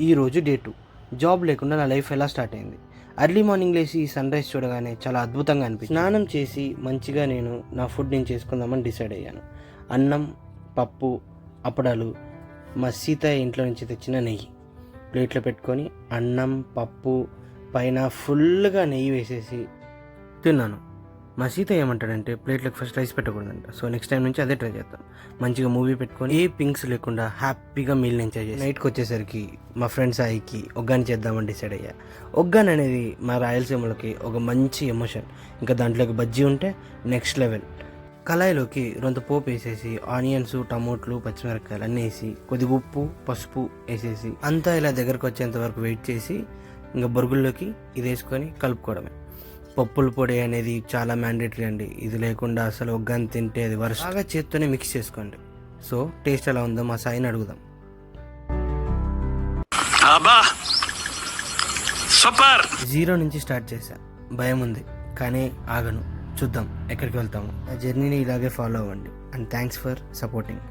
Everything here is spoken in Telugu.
ఈరోజు డే 2. జాబ్ లేకుండా నా లైఫ్ ఎలా స్టార్ట్ అయింది. ఎర్లీ మార్నింగ్ లేచి సన్ రైజ్ చూడగానే చాలా అద్భుతంగా అనిపించింది. స్నానం చేసి మంచిగా నా ఫుడ్ నేను చేసుకుందామని డిసైడ్ అయ్యాను. అన్నం, పప్పు, అప్పడాలు, మా సీతయ్య ఇంట్లో నుంచి తెచ్చిన నెయ్యి ప్లేట్లో పెట్టుకొని అన్నం, పప్పు పైన ఫుల్గా నెయ్యి వేసేసి తిన్నాను. మా సీత ఏమంటాడంటే ప్లేట్లకు ఫస్ట్ రైస్ పెట్టకూడదంట. సో నెక్స్ట్ టైం నుంచి అదే ట్రై చేద్దాం. మంచిగా మూవీ పెట్టుకొని ఏ పింక్స్ లేకుండా హ్యాపీగా మీల్ని ఎంజాయ్ చేసి నైట్కి వచ్చేసరికి మా ఫ్రెండ్స్ సాయికి ఒగ్గాని చేద్దామని డిసైడ్ అయ్యా. ఒగ్గాని అనేది మా రాయలసీమలోకి ఒక మంచి ఎమోషన్. ఇంకా దాంట్లోకి బజ్జీ ఉంటే నెక్స్ట్ లెవెల్. కళాయిలోకి రొంత పోపు వేసేసి ఆనియన్స్, టమోటాలు, పచ్చిమిరపకాయలు అన్నీ వేసి కొద్దిగా ఉప్పు, పసుపు వేసేసి అంతా ఇలా దగ్గరకు వచ్చేంత వరకు వెయిట్ చేసి ఇంకా బొరుగుల్లోకి ఇది వేసుకొని కలుపుకోవడమే. పప్పుల పొడి అనేది చాలా మ్యాండేటరీ అండి. ఇది లేకుండా అసలు ఒగ్గాని తింటే అది వరుసగా చేత్తోనే మిక్స్ చేసుకోండి. సో టేస్ట్ ఎలా ఉందో మా సాయిని అడుగుదాం. సూపర్. 0 నుంచి స్టార్ట్ చేశా. భయం ఉంది కానీ ఆగను. చూద్దాం ఎక్కడికి వెళ్తాము. ఆ జర్నీని ఇలాగే ఫాలో అవ్వండి. And thanks for supporting.